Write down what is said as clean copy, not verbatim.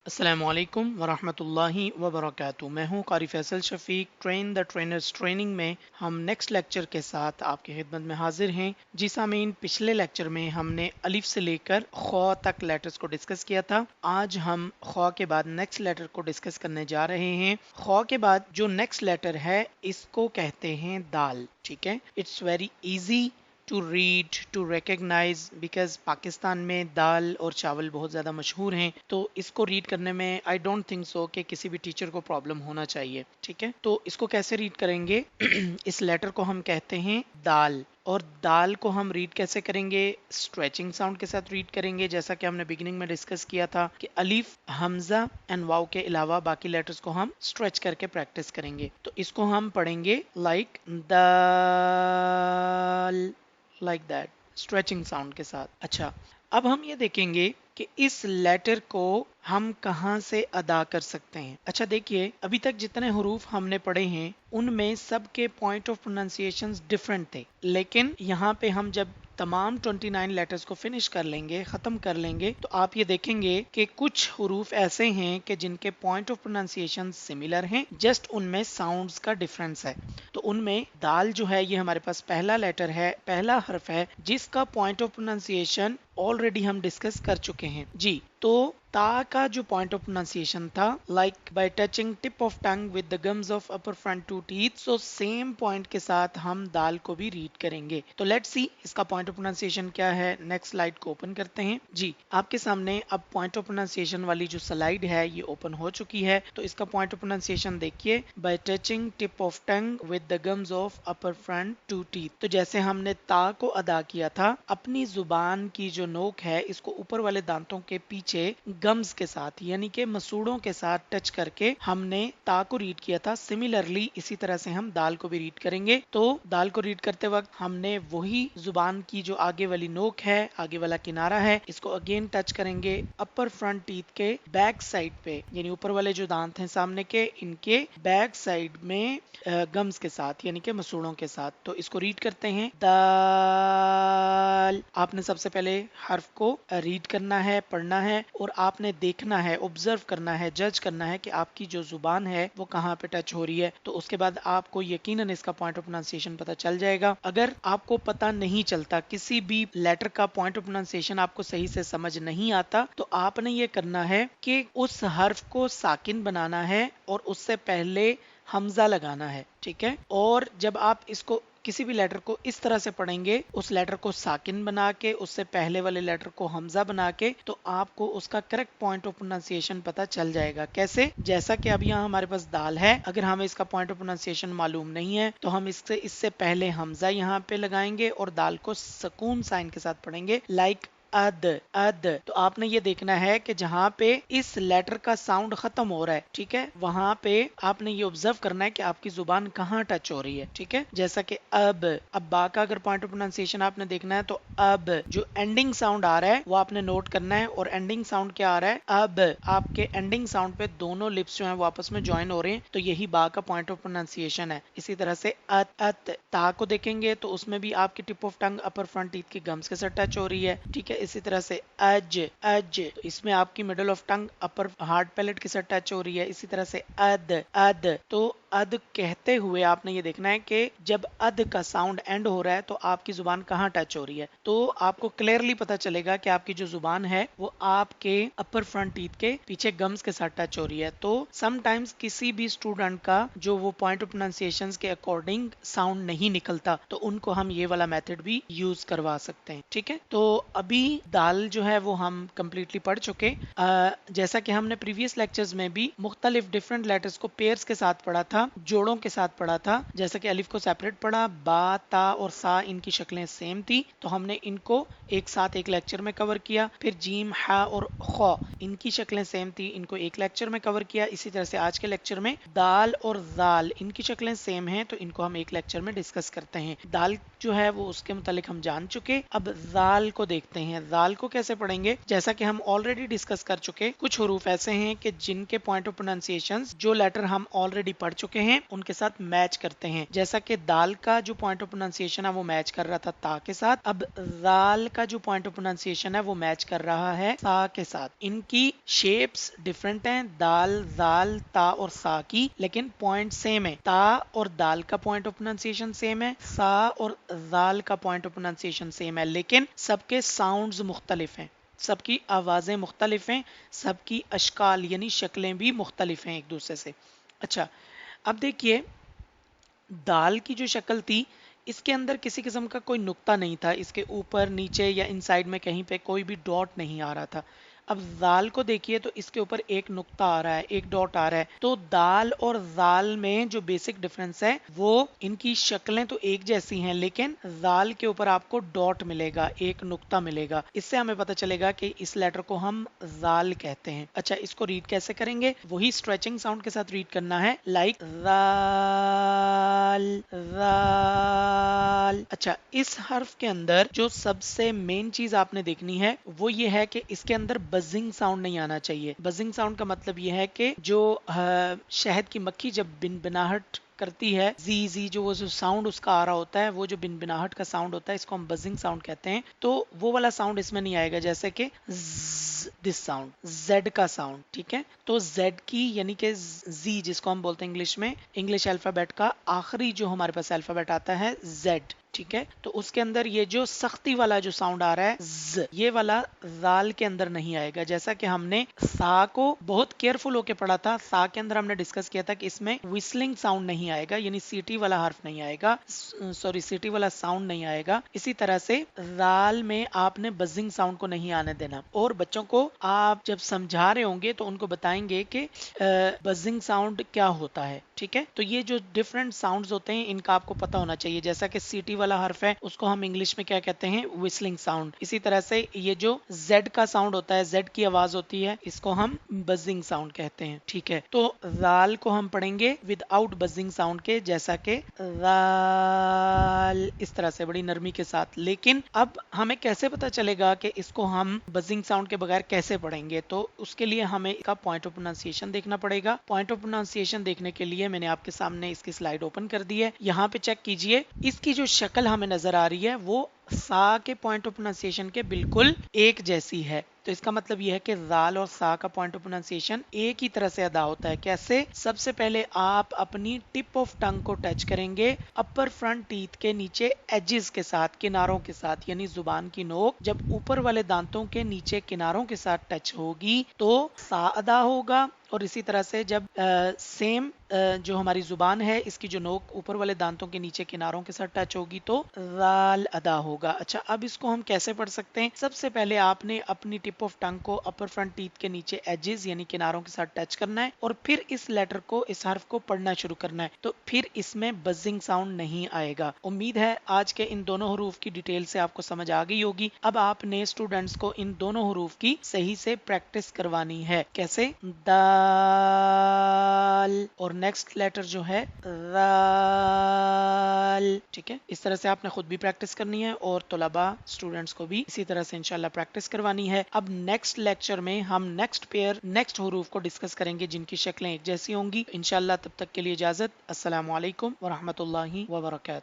अस्सलामुअलैकुम वरहमतुल्लाहि वबरकातुहू। मैं हूँ क़ारी Faisal Shafiq. Train the trainers training में हम नेक्स्ट लेक्चर के साथ आपकी खिदमत में हाजिर हैं। जी सामीन, पिछले लेक्चर में हमने अलिफ से लेकर ख़ौ तक लेटर्स को डिस्कस किया था। आज हम ख़ौ के बाद नेक्स्ट लेटर को डिस्कस करने जा रहे हैं। ख़ौ के बाद जो नेक्स्ट लेटर है इसको कहते हैं दाल। ठीक है, it's very easy to read to recognise because Pakistan में दाल और चावल बहुत ज़्यादा मशहूर हैं, तो इसको रीड करने में आई डोंट थिंक सो कि किसी भी टीचर को प्रॉब्लम होना चाहिए। ठीक है, तो इसको कैसे रीड करेंगे इस लेटर को हम कहते हैं दाल, और दाल को हम रीड कैसे करेंगे? स्ट्रेचिंग साउंड के साथ रीड करेंगे, जैसा कि हमने बिगिनिंग में डिस्कस किया था कि अलिफ, हमजा एंड वाव के अलावा बाकी लेटर्स को हम स्ट्रेच करके प्रैक्टिस करेंगे। तो इसको हम पढ़ेंगे like dal, like that, stretching sound के साथ। अच्छा, अब हम ये देखेंगे कि इस लेटर को हम कहाँ से अदा कर सकते हैं। अच्छा देखिए, अभी तक जितने हरूफ हमने पढ़े हैं उनमें सबके पॉइंट ऑफ प्रोनाउंसिएशन डिफरेंट थे, लेकिन यहाँ पे हम जब तमाम 29 लेटर्स को फिनिश कर लेंगे, खत्म कर लेंगे, तो आप ये देखेंगे कि कुछ हरूफ ऐसे हैं कि जिनके पॉइंट ऑफ प्रोनाउंसिएशन सिमिलर हैं, जस्ट उनमें साउंड्स का डिफरेंस है। तो उनमें दाल जो है ये हमारे पास पहला लेटर है, पहला हर्फ है, जिसका पॉइंट ऑफ प्रोनाउंसिएशन ऑलरेडी हम डिस्कस कर चुके हैं जी। तो ता का जो पॉइंट ऑफ प्रोनाउंसिएशन था, like by touching tip of tongue with the gums of upper front two teeth, so same point के साथ हम दाल को भी रीड करेंगे। तो लेट्स सी इसका पॉइंट ऑफ प्रोनाउंसिएशन क्या है। नेक्स्ट स्लाइड को ओपन करते हैं जी। आपके सामने अब पॉइंट ऑफ प्रोनाउंसिएशन वाली जो स्लाइड है ये ओपन हो चुकी है। तो इसका पॉइंट ऑफ प्रोनाउंसिएशन देखिए, by touching tip of tongue with the gums of upper front two teeth. तो जैसे हमने ता को अदा किया था, अपनी जुबान की जो नोक है इसको ऊपर वाले दांतों के पीछे गम्स के साथ यानी कि मसूड़ों के साथ टच करके हमने ता को रीड किया था। सिमिलरली इसी तरह से हम दाल को भी रीड करेंगे। तो दाल को रीड करते वक्त हमने वही जुबान की जो आगे वाली नोक है, आगे वाला किनारा है, इसको अगेन टच करेंगे अपर फ्रंट टीथ के बैक साइड पे, यानी ऊपर वाले जो दांत हैं सामने के, इनके बैक साइड में गम्स के साथ यानी कि मसूड़ों के साथ। तो इसको रीड करते हैं दाल। आपने सबसे पहले हर्फ को रीड करना है, पढ़ना है, और आपने देखना है, ऑब्जर्व करना है, जज करना है कि आपकी जो जुबान है वो कहाँ पे टच हो रही है। तो उसके बाद आपको यकीनन इसका पॉइंट ऑफ प्रोनाउंसिएशन पता चल जाएगा। अगर आपको पता नहीं चलता, किसी भी लेटर का पॉइंट ऑफ प्रोनाउंसिएशन आपको सही से समझ नहीं आता, तो आपने ये करना है कि उस हर्फ को साकिन बनाना है और उससे पहले हमजा लगाना है। ठीक है, और जब आप इसको किसी भी लेटर को इस तरह से पढ़ेंगे, उस लेटर को साकिन बना के उससे पहले वाले लेटर को हमजा बना के, तो आपको उसका करेक्ट पॉइंट ऑफ प्रोनाउंसिएशन पता चल जाएगा। कैसे? जैसा कि अब यहाँ हमारे पास दाल है, अगर हमें इसका पॉइंट ऑफ प्रोनाउंसिएशन मालूम नहीं है तो हम इससे पहले हमजा यहाँ पे लगाएंगे और दाल को सुकून साइन के साथ पढ़ेंगे, लाइक अद अद। तो आपने ये देखना है कि जहां पे इस लेटर का साउंड खत्म हो रहा है, ठीक है, वहां पे आपने ये ऑब्जर्व करना है कि आपकी जुबान कहाँ टच हो रही है। ठीक है, जैसा कि अब बा का अगर पॉइंट ऑफ प्रोनाउंसिएशन आपने देखना है तो अब जो एंडिंग साउंड आ रहा है वो आपने नोट करना है, और एंडिंग साउंड क्या आ रहा है? अब। आपके एंडिंग साउंड पे दोनों लिप्स जो है वो आपस में ज्वाइन हो रहे हैं, तो यही बा का पॉइंट ऑफ प्रोनाउंसिएशन है। इसी तरह से अत अत। ता को देखेंगे तो उसमें भी आपकी tip of tongue upper front teeth की गम्स के साथ टच हो रही है। ठीक है, इसी तरह से अज अज, तो इसमें आपकी middle of tongue upper hard palate के साथ टच हो रही है। इसी तरह से अद अद। तो अद कहते हुए आपने ये देखना है कि जब अद का साउंड एंड हो रहा है तो आपकी जुबान कहाँ टच हो रही है। तो आपको क्लियरली पता चलेगा कि आपकी जो जुबान है वो आपके अपर फ्रंट टीथ के पीछे गम्स के साथ टच हो रही है। तो समटाइम्स किसी भी स्टूडेंट का जो वो पॉइंट ऑफ प्रोनाउंसिएशन के अकॉर्डिंग साउंड नहीं निकलता, तो उनको हम ये वाला मेथड भी यूज करवा सकते हैं। ठीक है, तो अभी दाल जो है वो हम कंप्लीटली पढ़ चुके। जैसा कि हमने प्रीवियस लेक्चर्स में भी मुख्तलिफ डिफरेंट लेटर्स को पेयर्स के साथ पढ़ा था, जोड़ों के साथ पढ़ा था। जैसा कि अलिफ को सेपरेट पढ़ा, बा, ता और सा इनकी शक्लें सेम थी, तो हमने इनको एक साथ एक लेक्चर में कवर किया। फिर जीम, हा और खौ इनकी शक्लें सेम थी, इनको एक लेक्चर में कवर किया। इसी तरह से आज के लेक्चर में दाल और जाल इनकी शक्लें सेम हैं, तो इनको हम एक लेक्चर में डिस्कस करते हैं। दाल जो है वो उसके मुतालिक हम जान चुके। अब जाल को देखते हैं। हैं। दाल को कैसे पढ़ेंगे, जैसा कि हम ऑलरेडी डिस्कस कर चुके, कुछ हरूफ ऐसे हैं कि जिनके पॉइंट ऑफ प्रोनाउंसिएशन जो लेटर हम ऑलरेडी पढ़ चुके हैं उनके साथ मैच करते हैं। जैसा कि दाल का जो पॉइंट ऑफ प्रोनाउंसिएशन है वो मैच कर रहा था ता के साथ, अब दाल का जो पॉइंट ऑफ प्रोनाउंसिएशन है वो मैच कर रहा है सा के साथ। इनकी शेप्स डिफरेंट हैं, दाल, दाल, ता और सा की, लेकिन पॉइंट सेम है। ता और दाल का पॉइंट ऑफ प्रोनाउंसिएशन सेम है, सा और दाल का पॉइंट ऑफ प्रोनाउंसिएशन सेम है, लेकिन सबके साउंड्स मुख्तलिफ हैं, सबकी आवाजें मुख्तलिफ हैं, सबकी अशकाल यानी शक्लें भी मुख्तलिफ हैं एक दूसरे से। अच्छा, अब देखिए दाल की जो शक्ल थी इसके अंदर किसी किस्म का कोई नुक्ता नहीं था, इसके ऊपर नीचे या इनसाइड में कहीं पे कोई भी डॉट नहीं आ रहा था। अब दाल को देखिए तो इसके ऊपर एक नुक्ता आ रहा है, एक डॉट आ रहा है। तो दाल और दाल में जो बेसिक डिफरेंस है वो इनकी शक्लें तो एक जैसी हैं, लेकिन दाल के ऊपर आपको डॉट मिलेगा, एक नुक्ता मिलेगा। इससे हमें पता चलेगा कि इस लेटर को हम दाल कहते हैं। अच्छा, इसको रीड कैसे करेंगे, वही स्ट्रेचिंग साउंड के साथ रीड करना है, लाइक दाल, दाल। अच्छा, इस हर्फ के अंदर जो सबसे मेन चीज आपने देखनी है वो ये है कि इसके अंदर बजिंग साउंड नहीं आना चाहिए। बजिंग साउंड का मतलब यह है कि जो शहद की मक्खी जब बिनबिनाहट करती है, जी जी जो वो जो साउंड उसका आ रहा होता है, वो जो बिनबिनाहट का साउंड होता है, इसको हम बजिंग साउंड कहते हैं। तो वो वाला साउंड इसमें नहीं आएगा, जैसे कि दिस साउंड, जेड का साउंड, ठीक है। तो जेड की यानी कि जी जिसको हम बोलते हैं इंग्लिश में, इंग्लिश अल्फाबेट का आखिरी जो हमारे पास अल्फाबेट आता है जेड, ठीक है। तो उसके अंदर ये जो सख्ती वाला जो साउंड आ रहा है ज, ये वाला दाल के अंदर नहीं आएगा। जैसा कि हमने सा को बहुत केयरफुल होके पढ़ा था, सा के अंदर हमने डिस्कस किया था कि इसमें विस्लिंग साउंड नहीं आएगा, यानी सीटी वाला हर्फ नहीं आएगा, सॉरी सीटी वाला साउंड नहीं आएगा। इसी तरह से दाल में आपने बजिंग साउंड को नहीं आने देना। और बच्चों को आप जब समझा रहे होंगे तो उनको बताएंगे कि बजिंग साउंड क्या होता है, ठीक है। तो ये जो डिफरेंट साउंड्स होते हैं इनका आपको पता होना चाहिए। जैसा कि सीटी वाला हर्फ है उसको हम इंग्लिश में क्या कहते हैं, विस्लिंग साउंड। इसी तरह से ये जो जेड का साउंड होता है, जेड की आवाज होती है, इसको हम बजिंग साउंड कहते हैं, ठीक है। तो दाल को हम पढ़ेंगे विदाउट बजिंग साउंड के, जैसा कि दाल, इस तरह से बड़ी नरमी के साथ। लेकिन अब हमें कैसे पता चलेगा कि इसको हम बजिंग साउंड के बगैर कैसे पढ़ेंगे, तो उसके लिए हमें इसका पॉइंट ऑफ प्रोनाउंसिएशन देखना पड़ेगा। पॉइंट ऑफ प्रोनाउंसिएशन देखने के लिए मैंने आपके सामने इसकी स्लाइड ओपन कर दी है, यहाँ पे चेक कीजिए। इसकी जो शक्ल हमें नजर आ रही है वो सा के पॉइंट ऑफ प्रोनाउंसिएशन के बिल्कुल एक जैसी है। तो इसका मतलब यह है कि दाल और सा का पॉइंट ऑफ प्रोनाउंसिएशन एक ही तरह से अदा होता है। कैसे, सबसे पहले आप अपनी टिप ऑफ टंग को टच करेंगे अपर फ्रंट टीथ के नीचे एजेस के साथ, किनारों के साथ, यानी जुबान की नोक जब ऊपर वाले दांतों के नीचे किनारों के साथ टच होगी तो सा अदा होगा। और इसी तरह से जब सेम जो हमारी जुबान है इसकी जो नोक ऊपर वाले दांतों के नीचे किनारों के साथ टच होगी तो दाल अदा होगा। अच्छा, अब इसको हम कैसे पढ़ सकते हैं, सबसे पहले आपने अपनी टिप ऑफ टंग को अपर फ्रंट टीथ के नीचे एजेस यानी किनारों के साथ टच करना है और फिर इस लेटर को, इस हर्फ को पढ़ना शुरू करना है। तो फिर इसमें बजिंग साउंड नहीं आएगा। उम्मीद है आज के इन दोनों हरूफ की डिटेल से आपको समझ आ गई होगी। अब आपने स्टूडेंट्स को इन दोनों हरूफ की सही से प्रैक्टिस करवानी है। कैसे, दाल और नेक्स्ट लेटर जो है दाल, ठीक है। इस तरह से आपने खुद भी प्रैक्टिस करनी है और तलबा स्टूडेंट्स को भी इसी तरह से इंशाल्लाह प्रैक्टिस करवानी है। अब नेक्स्ट लेक्चर में हम नेक्स्ट पेयर, नेक्स्ट हरूफ को डिस्कस करेंगे जिनकी शक्लें एक जैसी होंगी इंशाल्लाह। तब तक के लिए इजाजत। अस्सलामु अलैकुम व रहमतुल्लाहि व बरकातहू।